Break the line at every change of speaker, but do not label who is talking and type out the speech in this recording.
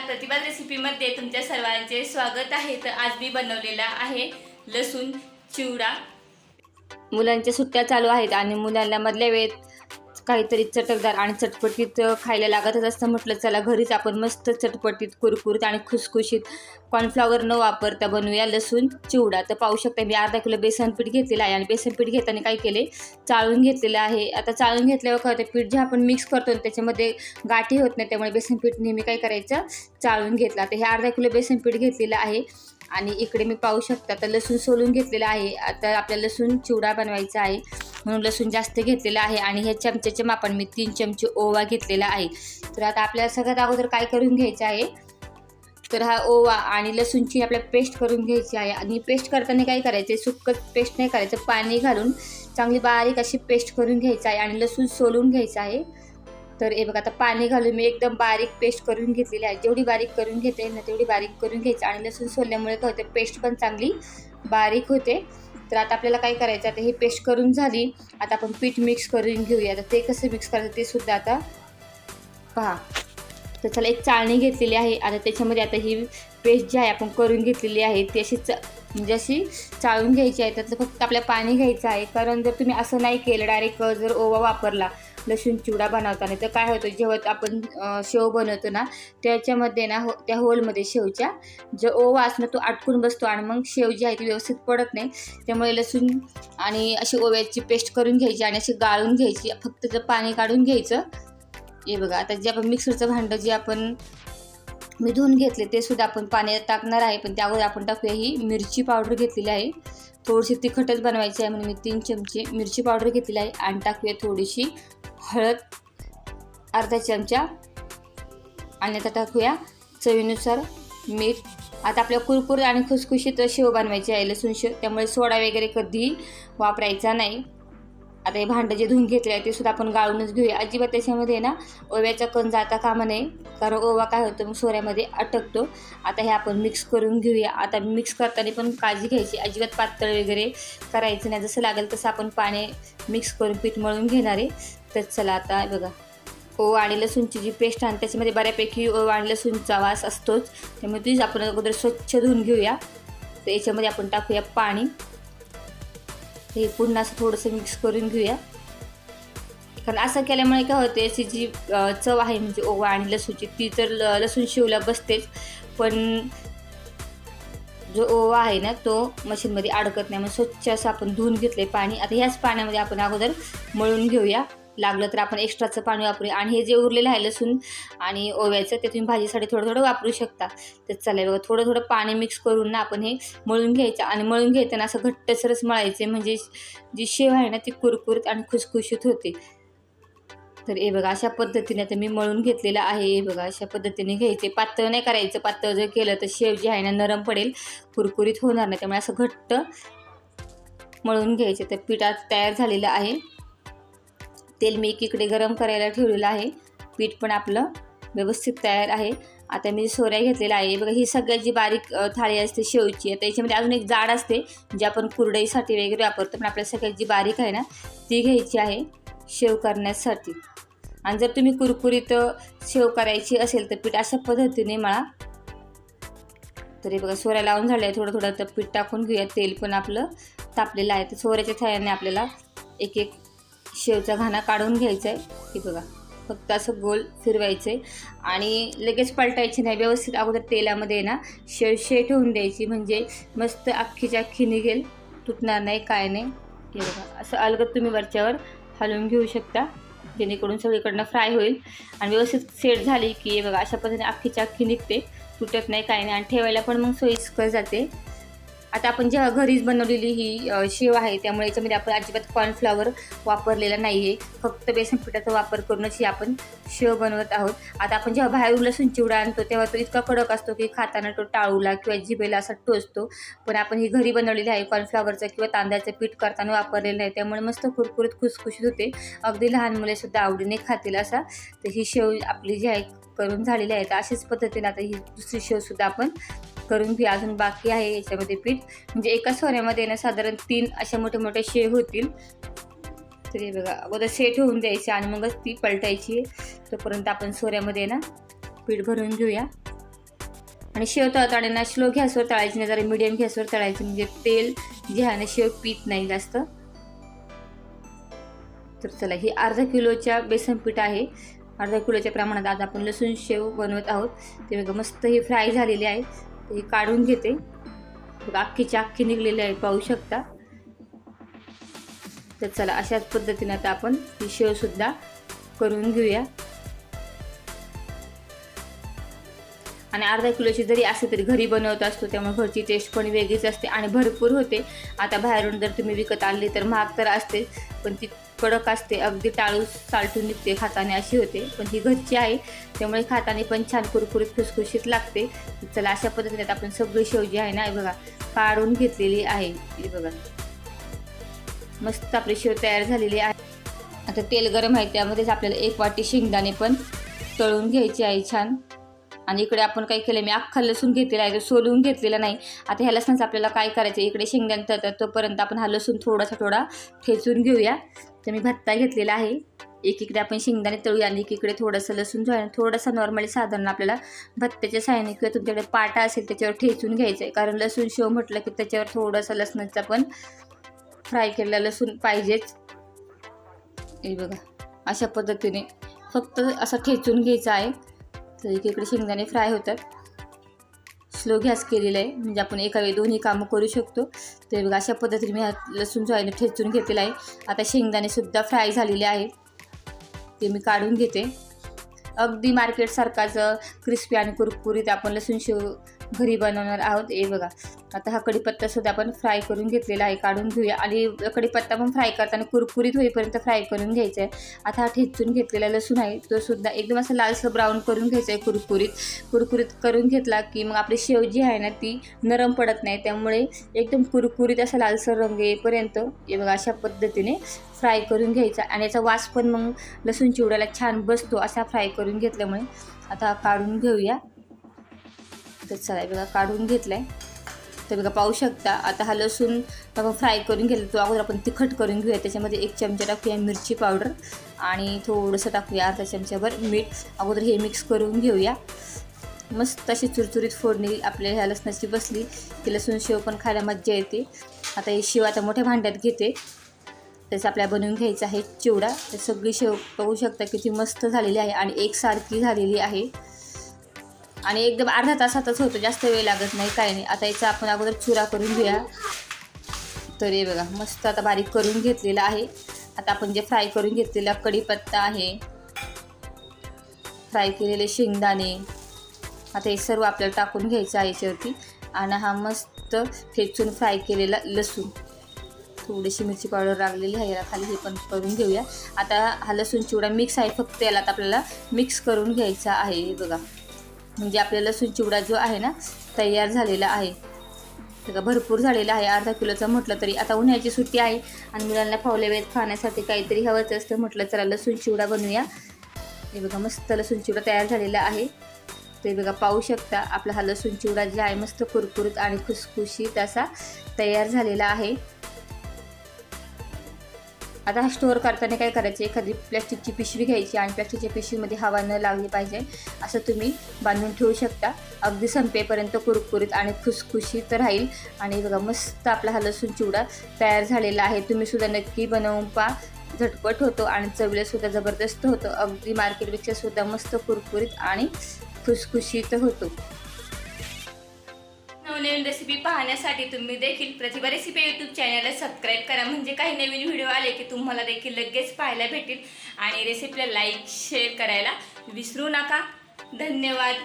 प्रतिभा रेसिपीमध्ये तुमच्या सर्वांचे स्वागत आहे। तर आज मी बनवलेला आहे लसूण चिवडा। मुलांच्या सुट्ट्या चालू आहेत आणि मुलांना मधल्या वेळेत काहीतरी चटकदार आणि चटपटीत खायला लागतच असतं। म्हटलं चला घरीच आपण मस्त चटपटीत कुरकुरीत आणि खुसखुशीत कॉर्नफ्लॉवर न वापरता बनवूया लसूण चिवडा। तर पाहू शकता मी अर्धा किलो बेसन पीठ घेतलेलं आहे आणि बेसन पीठ घेताना काय केले, चाळून घेतलेलं आहे। आता चाळून घेतल्यावर कळते पीठ जे आपण मिक्स करतो त्याच्यामध्ये गाठी होत नाही, त्यामुळे बेसन पीठ नेहमी काय करायचं, चाळून घेतला। तर हे अर्धा किलो बेसन पीठ घेतलेलं आहे आणि इकडे मी पाहू शकता तर लसूण सोलून घेतलेला आहे। आता आपल्याला लसूण चिवडा बनवायचा आहे म्हणून लसूण जास्त घेतलेला आहे आणि ह्या चमच्याच्या मापाने मी 3 चमचे ओवा घेतलेला आहे। तर आता आपल्याला सगळ्यात अगोदर काय करून घ्यायचं आहे, तर हा ओवा आणि लसूणची आपल्याला पेस्ट करून घ्यायची आहे। आणि पेस्ट करताना काय करायचं, सुक्कं पेस्ट नाही करायचं, पाणी घालून चांगली बारीक अशी पेस्ट करून घ्यायची आहे आणि लसूण सोलून घ्यायचं आहे। तर हे बघा आता पाणी घालून मी एकदम बारीक पेस्ट करून घेतलेली आहे। जेवढी बारीक करून घेते ना तेवढी बारीक करून घ्यायची आणि लसूण सोलल्यामुळे काय होते, पेस्ट पण चांगली बारीक होते। तर आता आपल्याला काय करायचं, आता ही पेस्ट करून झाली, आता आपण पीठ मिक्स करून घेऊया। आता ते कसं मिक्स करायचं ते सुद्धा आता पहा। तर चला एक चाळणी घेतलेली आहे, आता त्याच्यामध्ये आता ही पेस्ट जी आहे आपण करून घेतलेली आहे ती अशी म्हणजे अशी चाळून घ्यायची आहे। त्यातलं फक्त आपल्याला पाणी घ्यायचं आहे, कारण जर तुम्ही असं नाही केलं डायरेक्ट जर ओवा वापरला लसूण चिवडा बनवताना तर काय होतं, जेव्हा आपण शेव बनवतो ना त्याच्यामध्ये ना त्या होलमध्ये शेवच्या जो ओवा असतो तो अटकून बसतो आणि मग शेव जी आहे ती व्यवस्थित पडत नाही। त्यामुळे लसूण आणि अशी ओव्याची पेस्ट करून घ्यायची आणि अशी गाळून घ्यायची, फक्त जर पाणी काढून घ्यायचं। हे बघा आता जे आपण मिक्सरचं भांडं जे आपण मी धुवून घेतले ते सुद्धा आपण पाण्यात टाकणार आहे, पण त्यावर आपण टाकूया ही मिरची पावडर घेतलेली आहे। थोडीशी तिखटच बनवायची आहे म्हणून मी 3 चमचे मिरची पावडर घेतलेली आहे आणि टाकूया थोडीशी हळद अर्धा चमचा आणि आता टाकूया चवीनुसार मीठ। आता आपल्या कुरकुरीत आणि खुसखुशीत शेव बनवायची आहे लसूण शेव, त्यामुळे सोडा वगैरे कधीही वापरायचा नाही। आता हे भांडं जे धुवून घेतले आहे ते सुद्धा आपण गाळूनच घेऊया, अजिबात त्याच्यामध्ये ना ओव्याचा कण जाता कामा नये, कारण ओवा काय होतं मग सोऱ्यामध्ये अटकतो। आता हे आपण मिक्स करून घेऊया। आता मिक्स करताना पण काळजी घ्यायची, अजिबात पातळ वगैरे करायचं नाही, जसं लागेल तसं आपण पाणी मिक्स करून पीठ मळून घेणार आहे। तर चला आता बघा ओवा आणि लसूणची जी पेस्ट आहे त्याच्यामध्ये बऱ्यापैकी ओवा आणि लसूणचा वास असतोच, त्यामुळे तीच आपण अगोदर स्वच्छ धुवून घेऊया। तर याच्यामध्ये आपण टाकूया पाणी, हे पुन्हा असं थोडंसं मिक्स करून घेऊया, कारण असं केल्यामुळे काय होते याची जी चव आहे म्हणजे ओवा आणि लसूणची ती तर लसूण शिवला बसतेच, पण जो ओवा आहे ना तो मशीनमध्ये अडकत नाही। मग स्वच्छ असं आपण धुवून घेतले पाणी। आता ह्याच पाण्यामध्ये आपण अगोदर मळून घेऊया, लागलं तर आपण एक्स्ट्राचं पाणी वापरूया। आणि हे जे उरलेलं आहे लसूण आणि ओव्याचं ते तुम्ही भाजीसाठी थोडं थोडं वापरू शकता। तर चालेल बघा थोडं थोडं पाणी मिक्स करून ना आपण हे मळून घ्यायचं आणि मळून घेताना असं घट्टसरच मळायचे, म्हणजे जी शेव आहे ना ती कुरकुरीत आणि खुसखुशीत होते। तर हे बघा अशा पद्धतीने आता मी मळून घेतलेलं आहे। हे बघा अशा पद्धतीने घ्यायचे, पातळ नाही करायचं, पातळ जर केलं तर शेव जी आहे ना नरम पडेल, कुरकुरीत होणार नाही, त्यामुळे असं घट्ट मळून घ्यायचे। तर पीठ आज तयार झालेलं आहे, तेल मी एकीकडे गरम करायला ठेवलेलं आहे, पीठ पण आपलं व्यवस्थित तयार आहे। आता मी सोऱ्या घेतलेला आहे, बघा ही सगळ्यात जी बारीक थाळी असते शेवची, आता याच्यामध्ये अजून एक जाड असते जी आपण कुरडईसाठी वगैरे वापरतो, पण आपल्या सगळ्यात जी बारीक आहे ना ती घ्यायची आहे शेव करण्यासाठी। आणि जर तुम्ही कुरकुरीत शेव करायची असेल तर पीठ अशा पद्धतीने मळा। तर हे बघा सोऱ्या लावून झाले आहे, थोडं थोडं तर पीठ टाकून घेऊया, तेल पण आपलं तापलेलं आहे। तर सोऱ्याच्या थाळ्याने आपल्याला एक एक शेवचा घाणा काढून घ्यायचा आहे। हे बघा फक्त असं गोल फिरवायचं आहे आणि लगेच पलटायची नाही, व्यवस्थित अगोदर तेलामध्ये ना शेव ठेवून द्यायची, म्हणजे मस्त अख्खीच्या अख्खी निघेल, तुटणार नाही काय नाही। हे बघा असं अलगद तुम्ही वरच्यावर हलवून घेऊ शकता, जेणेकरून सगळीकडनं फ्राय होईल आणि व्यवस्थित सेट झाली की हे बघा अशा पद्धतीने अख्खीच्या अख्खी निघते, तुटत नाही काय नाही आणि ठेवायला पण मग सोयीस्कर जाते। आता आपण जेव्हा घरीच बनवलेली ही शेव आहे त्यामुळे याच्यामध्ये आपण अजिबात कॉर्नफ्लॉवर वापरलेला नाही आहे, फक्त बेसन पिठाचा वापर करूनच ही आपण शेव बनवत आहोत। आता आपण जेव्हा बाहेरून लसूण चिवडा आणतो तेव्हा तो इतका कडक असतो की खाताना तो टाळूला किंवा जिभेला असा टोचतो, पण आपण ही घरी बनवलेली आहे कॉर्नफ्लॉवरचं किंवा तांदळाचं पीठ करताना वापरलेलं आहे, त्यामुळे मस्त कुरकुरीत खुसखुशीत होते, अगदी लहान मुलेसुद्धा आवडीने खातील असा। तर ही शेव आपली जी आहे करून झालेली आहे, तर अशाच पद्धतीने आता ही दुसरी शेवसुद्धा आपण करून घ्या, अजून बाकी आहे याच्यामध्ये पीठ, म्हणजे एका सोऱ्यामध्ये ना साधारण 3 अशा मोठे मोठे शेव होतील। तर हे बघा अगोदर सेट होऊन द्यायची आणि मगच ती पलटायची, तोपर्यंत आपण सोऱ्यामध्ये ना पीठ भरून घेऊया। आणि शेव तळताना स्लो गॅसवर तळायची नाही, जरा मिडियम गॅसवर तळायची, म्हणजे तेल जे आहे ना शेव पीत नाही जास्त. तर चला, ही अर्धा किलोच्या बेसन पीठ आहे. अर्धा किलोच्या प्रमाणात आज आपण लसूण शेव बनवत आहोत. ते बघा मस्त ही फ्राय झालेली आहे. ही काढून घेते. बघा अख्खीच्या अख्खी निघलेली आहे, पाहू शकता. तर चला, अशाच पद्धतीने आता आपण ही शेव सुद्धा करून घेऊया. आणि अर्धा किलोची जरी असली तरी घरी बनवत असतो, त्यामुळे घरची टेस्ट पण वेगळीच असते आणि भरपूर होते. आता बाहेरून जर तुम्ही विकत आणली तर महाग तर असते, पण ती कडक असते, अगदी टाळू सालटून निघते खाताने, अशी होते. पण ही घरची आहे, त्यामुळे खाताने पण छान कुरकुरीत खुसखुशीत लागते. चला, अशा पद्धतीने आपण सगळी शेव जी आहे ना, बघा काढून घेतलेली आहे. हे बघा मस्त आपली शेव तयार झालेली आहे. आता तेल गरम आहे, त्यामध्येच आपल्याला 1 वाटी शेंगदाणे पण तळून घ्यायचे आहे छान. आणि इकडे आपण काय केलं, मी अख्खा लसूण घेतलेला आहे, तो सोलून घेतलेला नाही. आता ह्या लसणाचं आपल्याला काय करायचं, इकडे शेंगदाणे तळतात तोपर्यंत आपण हा लसूण थोडा ठेचून घेऊया. तर मी भत्ता घेतलेला आहे. एकीकडे आपण शेंगदाणे तळूया आणि एकीकडे थोडंसं लसूण जो आहे थोडासा नॉर्मली साधारण आपल्याला भत्त्याच्या साहाय्याने किंवा तुमच्याकडे पाटा असेल त्याच्यावर ठेचून घ्यायचं आहे. कारण लसूण शेव म्हटलं की त्याच्यावर थोडंसं लसणाचा पण फ्राय केलेला लसूण पाहिजेच. हे बघा अशा पद्धतीने फक्त असं ठेचून घ्यायचं आहे. तर एकीकडे शेंगदाणे फ्राय होतात. स्लो गॅस केलेला आहे, म्हणजे आपण एका वेळी दोन्ही कामं करू शकतो. तर बघा अशा पद्धतीने मी हा लसूण जो आहे ना ठेचून घेतलेला आहे. आता शेंगदाणेसुद्धा फ्राय झालेले आहेत, ते मी काढून घेते. अगदी मार्केटसारखाच क्रिस्पी आणि कुरकुरीत आपण लसूण शेव घरी बनवणार आहोत. हे बघा आता हा कढीपत्तासुद्धा आपण फ्राय करून घेतलेला आहे, काढून घेऊया. आणि कढीपत्ता पण फ्राय करताना कुरकुरीत होईपर्यंत फ्राय करून घ्यायचा आहे. आता हा ठेचून घेतलेला लसूण आहे, तो सुद्धा एकदम असं लालसर ब्राऊन करून घ्यायचा आहे. कुरकुरीत करून घेतला की मग आपली शेव जी आहे ना ती नरम पडत नाही, त्यामुळे एकदम कुरकुरीत असा लालसर रंग येईपर्यंत हे बघा अशा पद्धतीने फ्राय करून घ्यायचा. आणि याचा वास पण मग लसूण चिवड्याला छान बसतो असा फ्राय करून घेतल्यामुळे. आता हा काढून घेऊया. तर चला बघा काढून घेतला आहे. तर बघा पाहू शकता. आता हा लसूण आपण फ्राय करून घेतला, तो अगोदर आपण तिखट करून घेऊया. त्याच्यामध्ये 1 चमचा टाकूया मिरची पावडर आणि थोडंसं टाकूया अर्धा चमचाभर मीठ. अगोदर हे मिक्स करून घेऊया. मस्त अशी चुरचुरीत फोडणी आपल्या ह्या लसणाची बसली की लसूण शेव पण खायला मज्जा येते. आता ही शेव आता मोठ्या भांड्यात घेते. त्याचं आपल्याला बनवून घ्यायचं आहे चिवडा. तर सगळी शेव पाहू शकता किती मस्त झालेली आहे आणि एकसारखी झालेली आहे. आणि एकदम अर्धा तासातच होतं, जास्त वेळ लागत नाही, काही नाही. आता याचा आपण अगोदर चुरा करून घेऊया. तर हे बघा मस्त आता बारीक करून घेतलेला आहे. आता आपण जे फ्राय करून घेतलेला कढीपत्ता आहे, फ्राय केलेले शेंगदाणे, आता हे सर्व आपल्याला टाकून घ्यायचं आहे याच्यावरती. आणि हा मस्त ठेचून फ्राय केलेला लसूण, थोडीशी मिरची पावडर लागलेली आहे याला खाली, हे पण करून घेऊया. आता हा लसूण चिवडा मिक्स आहे, फक्त याला आता आपल्याला मिक्स करून घ्यायचा आहे. बघा म्हणजे आपला लसूण चिवडा जो आहे ना तयार झालेला आहे. सगळं भरपूर झालेला आहे, अर्धा किलोचा म्हटलं तरी. आता उन्हाळ्याची सुट्टी आहे आणि मुलांना फावल्या वेळेत खाण्यासाठी काहीतरी हवंच असतं, म्हटलं चला लसूण चिवडा बनवूया. हे बघा मस्त लसूण चिवडा तयार झालेला आहे. ते बघा पाहू शकता आपला हा लसूण चिवडा जे आहे मस्त कुरकुरीत आणि खुसखुशीत असा तयार झालेला आहे. आता हा स्टोअर करताना काय करायचं, एखादी प्लॅस्टिकची पिशवी घ्यायची आणि प्लॅस्टिकच्या पिशवीमध्ये हवा न लागली पाहिजे असं तुम्ही बांधून ठेवू शकता. अगदी संपेपर्यंत कुरकुरीत आणि खुसखुशीत राहील. आणि बघा मस्त आपला हा लसूण चिवडा तयार झालेला आहे. तुम्ही सुद्धा नक्की बनवून पहा, झटपट होतो आणि चवीलासुद्धा जबरदस्त होतं. अगदी मार्केटपेक्षा सुद्धा मस्त कुरकुरीत आणि खुसखुशीत होतो. नवनवीन रेसिपी पाहण्यासाठी तुम्ही देखील प्रतिभा रेसिपी यूट्यूब चॅनलला सबस्क्राईब करा, म्हणजे काही नवीन व्हिडिओ आले की तुम्हाला देखील लगेच पाहायला भेटेल. आणि रेसिपीला लाईक शेअर करायला विसरू नका. धन्यवाद.